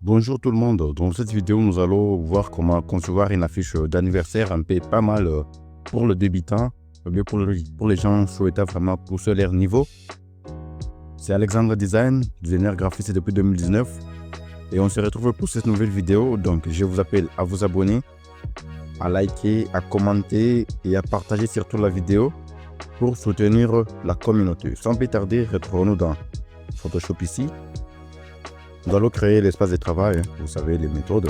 Bonjour tout le monde, dans cette vidéo nous allons voir comment concevoir une affiche d'anniversaire un peu pas mal pour le débutant, ou bien pour les gens souhaitant vraiment pousser leur niveau. C'est Alexandre Design, designer graphiste depuis 2019 et on se retrouve pour cette nouvelle vidéo. Donc je vous appelle à vous abonner, à liker, à commenter et à partager surtout la vidéo pour soutenir la communauté. Sans plus tarder, retrouvons-nous dans Photoshop ici. Nous allons créer l'espace de travail, vous savez les méthodes.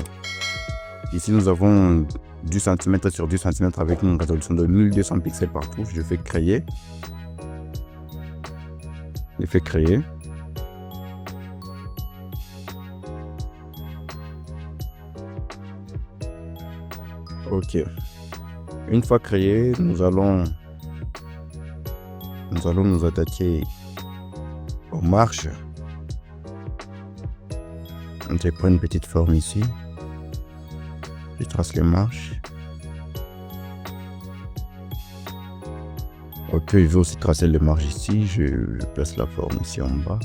Ici nous avons 10 cm sur 10 cm avec une résolution de 1200 pixels partout. Je fais créer. Je fais créer. Ok. Une fois créé, nous allons nous attaquer aux marches. Je prends une petite forme ici. Je trace les marches. Ok, je vais aussi tracer les marges ici. Je place la forme ici en bas.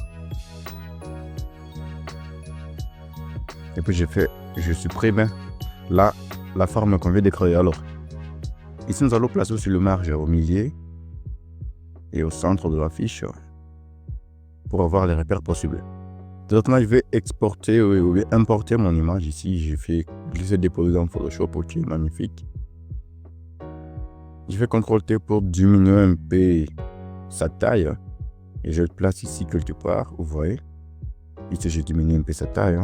Et puis je supprime là la forme qu'on vient de créer. Alors, ici nous allons placer aussi le marge au milieu et au centre de la fiche pour avoir les repères possibles. Maintenant, je vais exporter ou importer mon image ici. Je fais glisser déposer dans Photoshop. Ok, magnifique. Je fais CTRL-T pour diminuer un peu sa taille. Et je le place ici quelque part. Vous voyez. Ici, je diminue un peu sa taille.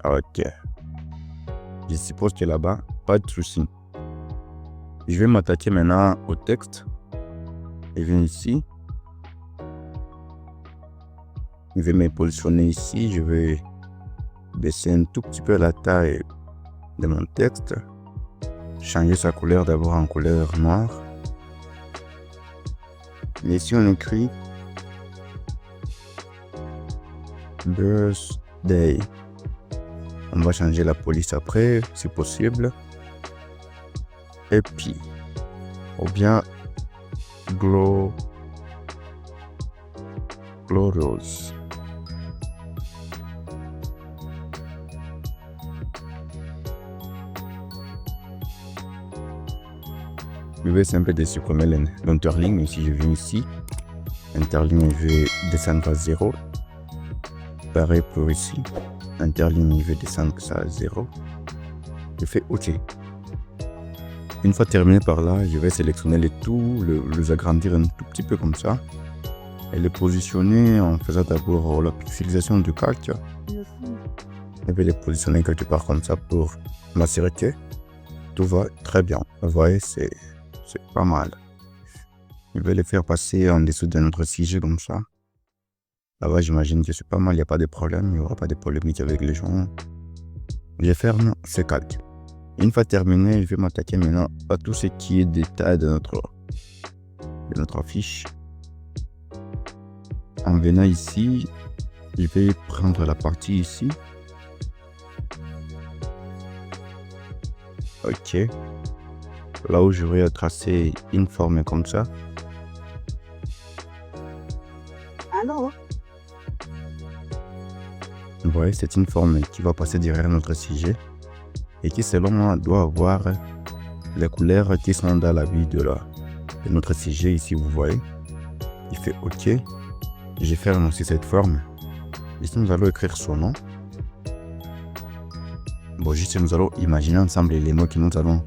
Ok. Je suppose que là-bas, pas de souci. Je vais m'attaquer maintenant au texte. Je viens ici. Je vais me positionner ici. Je vais baisser un tout petit peu la taille de mon texte. Changer sa couleur d'abord en couleur noire. Et ici on écrit Birthday. On va changer la police après, si possible. Et puis, ou bien Glorious. Je vais simplement supprimer l'interligne. Si je viens ici, interligne, je vais descendre à 0. Pareil pour ici, interligne, je vais descendre ça à 0. Je fais OK. Une fois terminé par là, je vais sélectionner les tout, les agrandir un tout petit peu comme ça. Et les positionner en faisant d'abord la pixelisation du calque. Je vais les positionner quelque part comme ça pour m'assurer que tout va très bien. Vous voyez, c'est pas mal. Je vais les faire passer en dessous de notre sujet comme ça. Là-bas, j'imagine que c'est pas mal, il n'y a pas de problème, il n'y aura pas de polémique avec les gens. Je ferme ce calque. Une fois terminé, je vais m'attaquer maintenant à tout ce qui est détail de notre affiche. En venant ici, je vais prendre la partie ici. Ok. Là où je vais tracer une forme comme ça. Alors, Vous voyez, c'est une forme qui va passer derrière notre sujet et qui, selon moi, doit avoir les couleurs qui sont dans la vie de notre sujet. Ici, vous voyez, il fait OK. Je ferme aussi cette forme. Ici, nous allons écrire son nom. Bon, juste, nous allons imaginer ensemble les mots que nous allons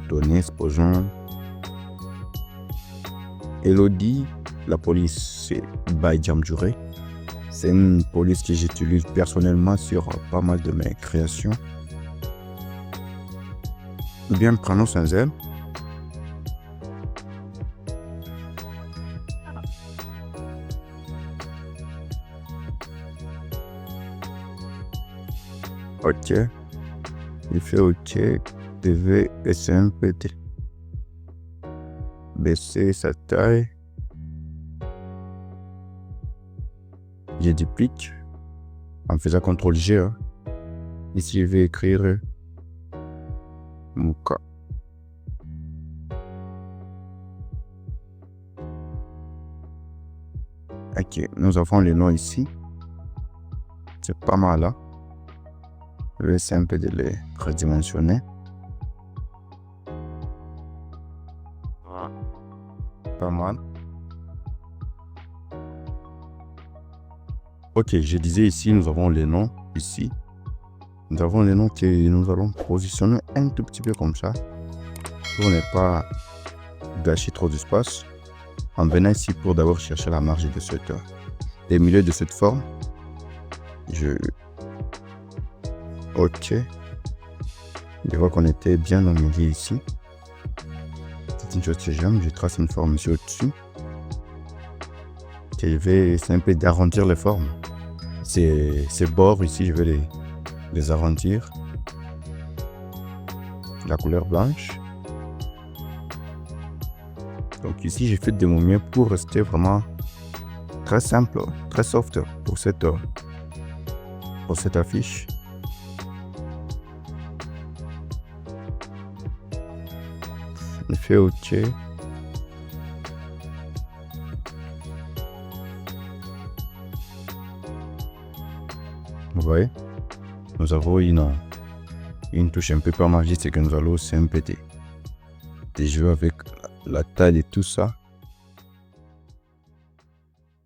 donner. Supposons Elodie, la police, c'est by Jamjure. C'est une police que j'utilise personnellement sur pas mal de mes créations. Ou bien prénom sans M. OK. Il fait OK. Je vais baisser un peu. Baisser sa taille. Je duplique en faisant CTRL-G. Ici, je vais écrire Mouka. Ok, nous avons le nom ici. C'est pas mal là. Je vais essayer un peu de les redimensionner. Pas mal. Ok, je disais ici, nous avons les noms. Ici, nous avons les noms que nous allons positionner un tout petit peu comme ça. Pour ne pas gâcher trop d'espace. En venant ici pour d'abord chercher la marge de cette, des milieux de cette forme. Ok. Je vois qu'on était bien au milieu ici. C'est une chose que j'aime. Je trace une forme ici au-dessus. Je vais essayer un peu d'arrondir les formes. Ces bords ici, je vais les arrondir. La couleur blanche. Donc ici, j'ai fait de mon mieux pour rester vraiment très simple, très soft pour cette affiche. Effet OK. Vous voyez, nous avons une touche un peu pas magique, c'est que nous allons aussi un peu des jeux avec la taille et tout ça.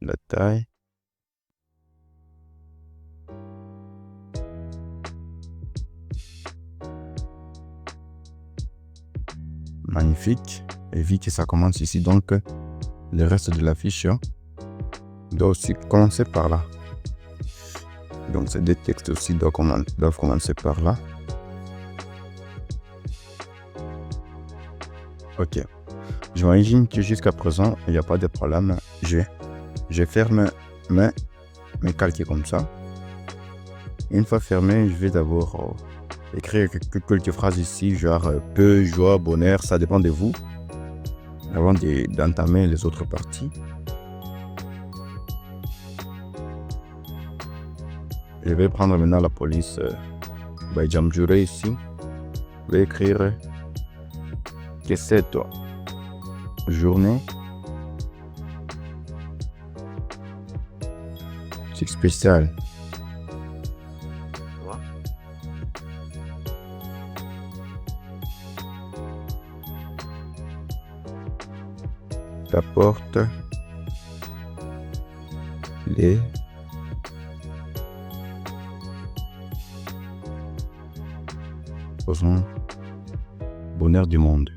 La taille. Magnifique. Et vu que ça commence ici, donc le reste de la fiche doit aussi commencer par là. Donc ces deux textes aussi doivent commencer par là. Ok. J'imagine que jusqu'à présent, il n'y a pas de problème. Je ferme mes calques comme ça. Une fois fermé, je vais d'abord écrire quelques phrases ici, genre peu, joie, bonheur, ça dépend de vous. Avant d'entamer les autres parties. Je vais prendre maintenant la police by Jamjure ici. Je vais écrire que cette journée c'est spécial. T'apporte les bonheur du monde.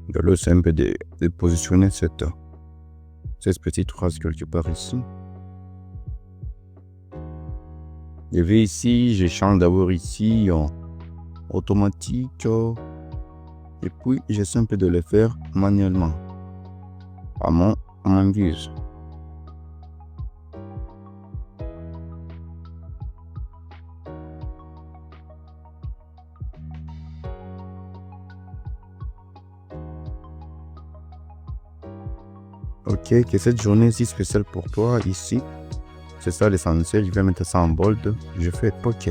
De là, c'est un peu de positionner cette petite phrase quelque part ici. Je vais ici, je change d'abord ici en automatique et puis j'essaie un peu de le faire manuellement à mon guise. Ok, que cette journée si spéciale pour toi ici. C'est ça l'essentiel, je vais mettre ça en bold. Je fais OK.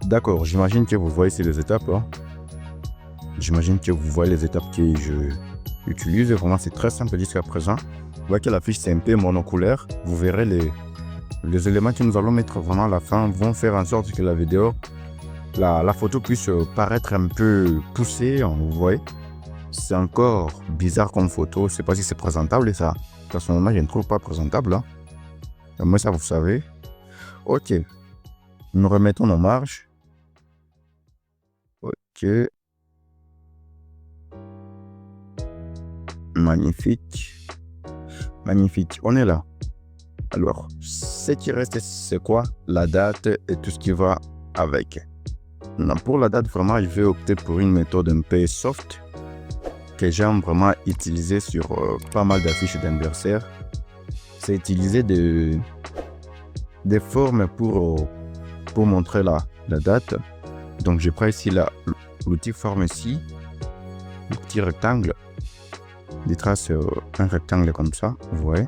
D'accord, j'imagine que vous voyez ces deux étapes. J'imagine que vous voyez les étapes que je utilise. Vraiment, c'est très simple jusqu'à présent. Vous voyez que la fiche c'est un peu monoculaire. Vous verrez les éléments que nous allons mettre vraiment à la fin vont faire en sorte que la vidéo, la photo puisse paraître un peu poussée. Vous voyez, c'est encore bizarre comme photo. Je ne sais pas si c'est présentable et ça. Personnellement, je ne trouve pas présentable. Moi, ça, vous savez. Ok. Nous remettons nos marges. Ok. Magnifique. Magnifique. On est là. Alors, ce qui reste, c'est quoi? La date et tout ce qui va avec. Non, pour la date, vraiment, je vais opter pour une méthode un peu soft. que j'aime vraiment utiliser sur pas mal d'affiches d'anniversaire, c'est utiliser des formes pour montrer la date. Donc je prends ici l'outil forme ici, le petit rectangle. Je trace un rectangle comme ça, vous voyez.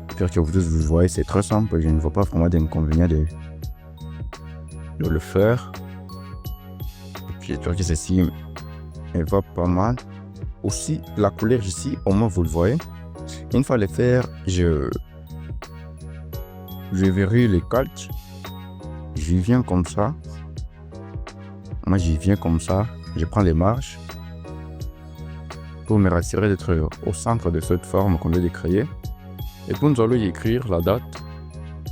J'espère que vous voyez, c'est très simple, je ne vois pas vraiment d'inconvénient de le faire. J'espère que ceci elle va pas mal. Aussi la couleur ici, au moins vous le voyez. Une fois le faire, je verrouille les calques. J'y viens comme ça. Moi j'y viens comme ça. Je prends les marges pour me rassurer d'être au centre de cette forme qu'on vient de créer. Et puis nous allons y écrire la date.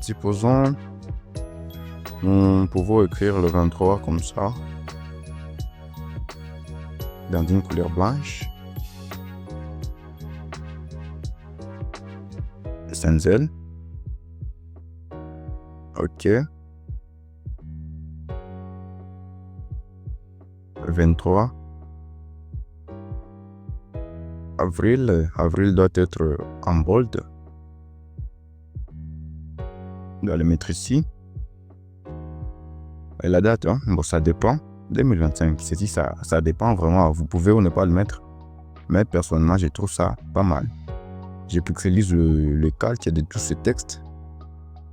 Supposons nous pouvons écrire le 23 comme ça, dans une couleur blanche. Zenzel. Ok. 23. Avril doit être en bold. On doit le mettre ici. Et la date, hein, bon, ça dépend. 2025, ceci, ça dépend vraiment. Vous pouvez ou ne pas le mettre. Mais personnellement, je trouve ça pas mal. Je pixelise le calque de tous ces textes.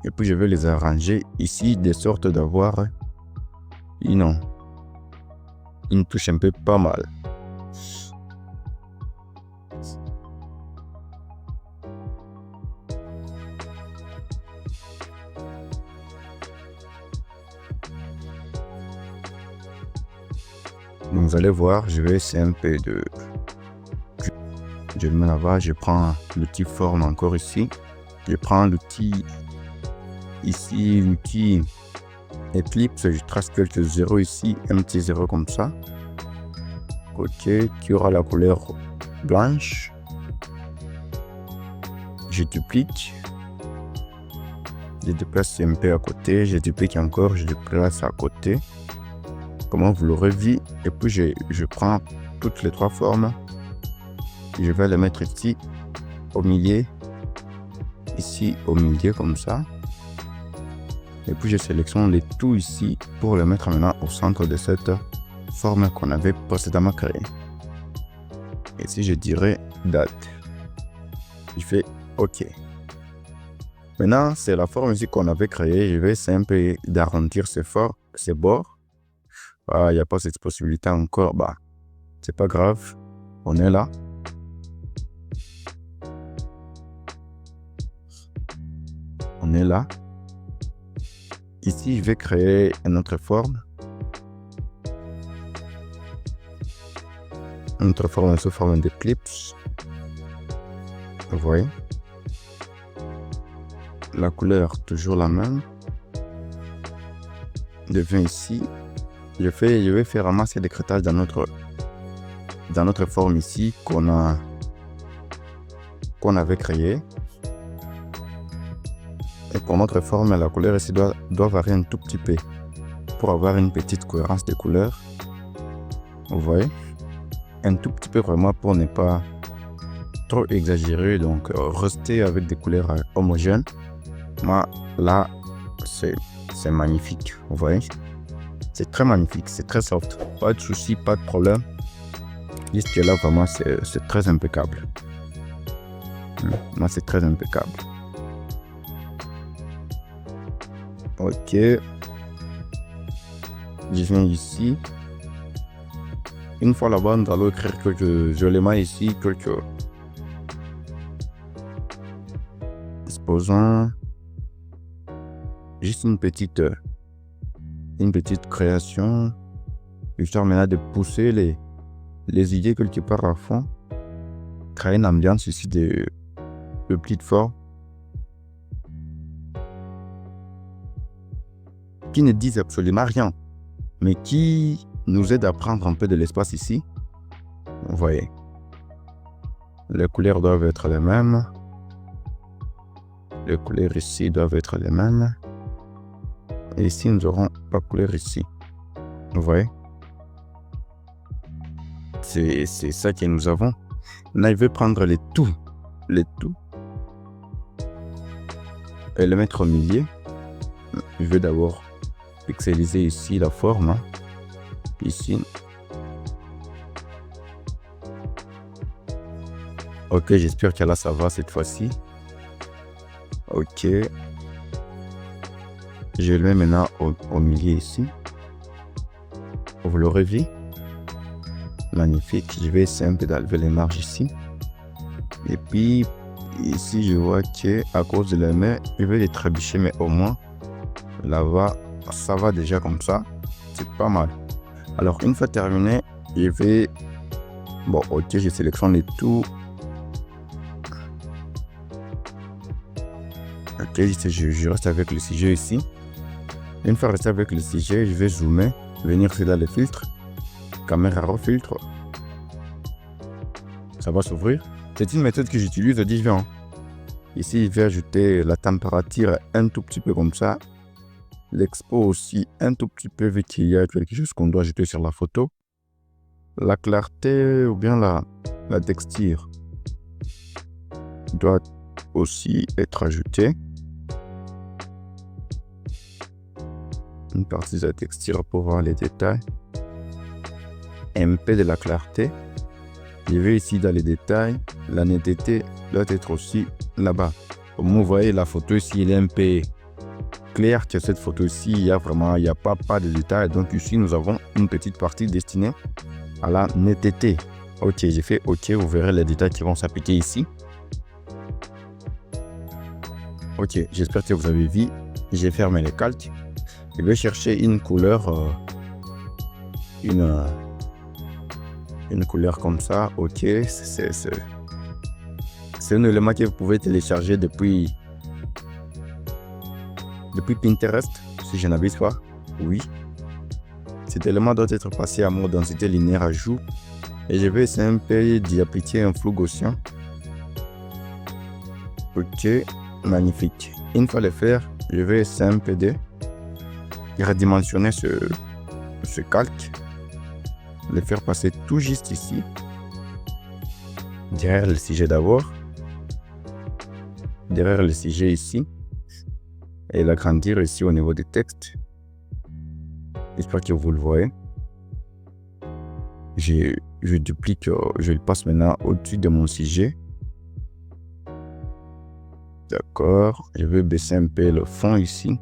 Et puis, je vais les arranger ici de sorte d'avoir une touche un peu pas mal. Donc, vous allez voir, je vais essayer un peu de... Je le mets là-bas, je prends l'outil forme encore ici. Je prends l'outil ici, l'outil Eclipse, je trace quelques zéros ici, un petit zéro comme ça. Ok, qui aura la couleur blanche. Je duplique. Je déplace un peu à côté, je duplique encore, je déplace à côté. Comment vous l'aurez vu. Et puis je prends toutes les trois formes. Je vais les mettre ici au milieu. Ici au milieu comme ça. Et puis je sélectionne les tout ici pour le mettre maintenant au centre de cette forme qu'on avait précédemment créée. Et si je dirais date, je fais OK. Maintenant, c'est la forme ici qu'on avait créée. Je vais essayer un peu d'arrondir ces bords. Il n'y a pas cette possibilité encore. C'est pas grave. On est là. On est là. Ici, je vais créer une autre forme. Une autre forme sous forme d'Eclipse. Vous voyez. La couleur, toujours la même. Je viens ici. Je vais faire ramasser des crétages dans notre forme ici qu'on avait créé. Et pour notre forme, la couleur ici doit varier un tout petit peu pour avoir une petite cohérence de couleurs. Vous voyez, un tout petit peu vraiment pour ne pas trop exagérer, donc rester avec des couleurs homogènes. Moi, là, c'est magnifique, vous voyez. C'est très magnifique, c'est très soft. Pas de souci, pas de problème. Juste que là, vraiment, c'est très impeccable. Moi, c'est très impeccable. Ok. Je viens ici. Une fois là-bas, nous allons écrire je les mets ici, disposons juste une petite création, histoire maintenant de pousser les idées quelque part à fond, créer une ambiance ici de petite forme qui ne disent absolument rien, mais qui nous aide à prendre un peu de l'espace ici. Vous voyez, les couleurs doivent être les mêmes, les couleurs ici doivent être les mêmes. Et ici, nous aurons la couleur ici. Vous voyez? C'est ça que nous avons. Là, je vais prendre les tout et le mettre au milieu. Je vais d'abord pixeliser ici la forme, hein. Ici. Ok, j'espère que là ça va cette fois-ci. Ok. Je le mets maintenant au milieu ici. Vous l'aurez vu. Magnifique. Je vais essayer un peu d'enlever les marges ici. Et puis ici je vois que à cause de la main, je vais les trébucher, mais au moins là-bas ça va déjà comme ça. C'est pas mal. Alors une fois terminé, je vais ok, je sélectionne les tout. Ok, je reste avec le sujet ici. Une fois resté avec le sujet, je vais zoomer, venir sur le filtre, caméra raw filtre. Ça va s'ouvrir. C'est une méthode que j'utilise différente. Ici, je vais ajouter la température un tout petit peu comme ça. L'expo aussi un tout petit peu vu qu'il y a quelque chose qu'on doit ajouter sur la photo. La clarté ou bien la texture doit aussi être ajoutée. Une partie de la texture pour voir les détails. Un peu de la clarté. Je vais ici dans les détails. La netteté doit être aussi là-bas. Comme vous voyez, la photo ici, elle est un peu claire que cette photo ici, il n'y a pas de détails. Donc ici, nous avons une petite partie destinée à la netteté. Ok, j'ai fait OK. Vous verrez les détails qui vont s'appliquer ici. Ok, j'espère que vous avez vu. J'ai fermé les calques. Je vais chercher une couleur, une couleur comme ça. Ok, c'est un élément que vous pouvez télécharger depuis Pinterest, si je n'abuse pas. Oui. Cet élément doit être passé à mode densité linéaire ajout. Et je vais essayer un peu d'y appliquer un flou gaussien. Ok, magnifique. Une fois le faire, je vais essayer un peu de redimensionner ce calque, le faire passer tout juste ici, derrière le sujet d'abord, derrière le sujet ici, et l'agrandir ici au niveau du texte. J'espère que vous le voyez. Je duplique, je le passe maintenant au-dessus de mon sujet. D'accord, je vais baisser un peu le fond ici.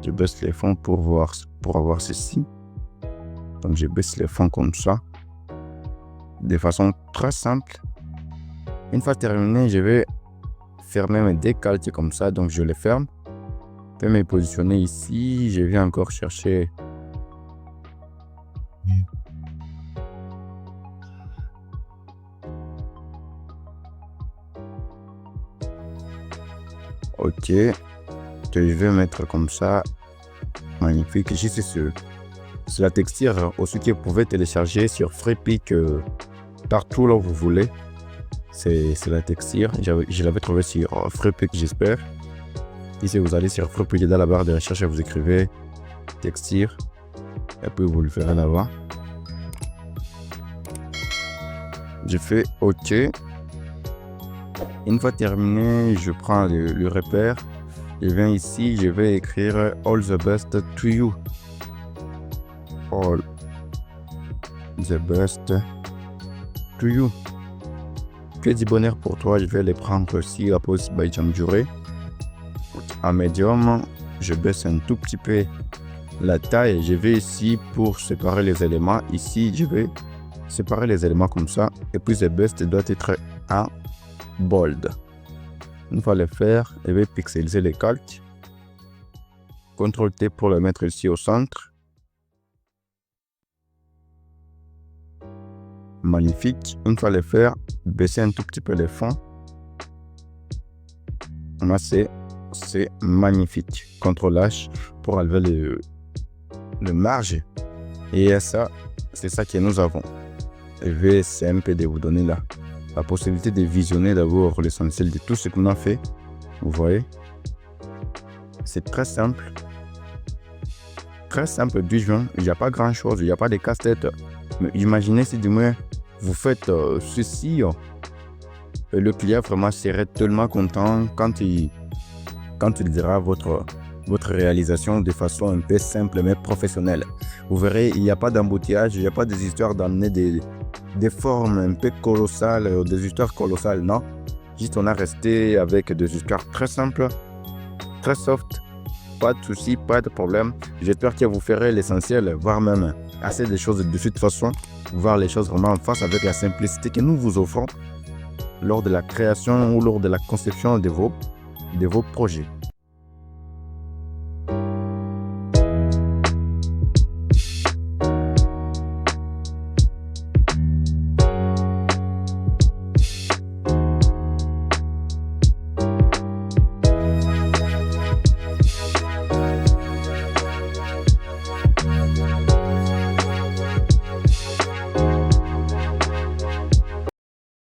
Je baisse les fonds pour avoir ceci. Donc je baisse les fonds comme ça. De façon très simple. Une fois terminé, je vais fermer mes décalques comme ça. Donc je les ferme. Je vais me positionner ici. Je viens encore chercher. Ok. Je vais mettre comme ça. Magnifique. Juste c'est la texture aussi que vous pouvez télécharger sur Freepik partout là où vous voulez. C'est la texture. Je l'avais trouvé sur Freepik, j'espère. Ici, vous allez sur Freepik, dans la barre de recherche, vous écrivez texture. Et puis vous le ferez là-bas. Je fais OK. Une fois terminé, je prends le repère. Je viens ici, je vais écrire All the best to you. All the best to you. Que du bonheur pour toi. Je vais les prendre aussi à pause by Jam Duré. En médium, je baisse un tout petit peu la taille. Je vais ici pour séparer les éléments. Ici, je vais séparer les éléments comme ça. Et puis the best doit être en bold. Une fois le faire, je vais pixeliser les calques. CTRL T pour le mettre ici au centre. Magnifique. Une fois le faire, baisser un tout petit peu les fonds. Là, c'est magnifique. CTRL H pour enlever le marge. Et ça, c'est ça que nous avons. Je vais essayer un peu de vous donner là la possibilité de visionner d'abord l'essentiel de tout ce qu'on a fait. Vous voyez, c'est très simple du joint. Il n'y a pas grand chose, il n'y a pas de casse-tête. Mais imaginez si du moins vous faites ceci, le client vraiment serait tellement content quand il dira votre réalisation de façon un peu simple mais professionnelle. Vous verrez, il n'y a pas d'embouteillage, il n'y a pas des histoires d'amener des formes un peu colossales, des histoires colossales, non. Juste on a resté avec des histoires très simples, très soft, pas de soucis, pas de problème. J'espère que vous ferez l'essentiel, voire même assez de choses de toute façon, voir les choses vraiment en face avec la simplicité que nous vous offrons lors de la création ou lors de la conception de vos projets.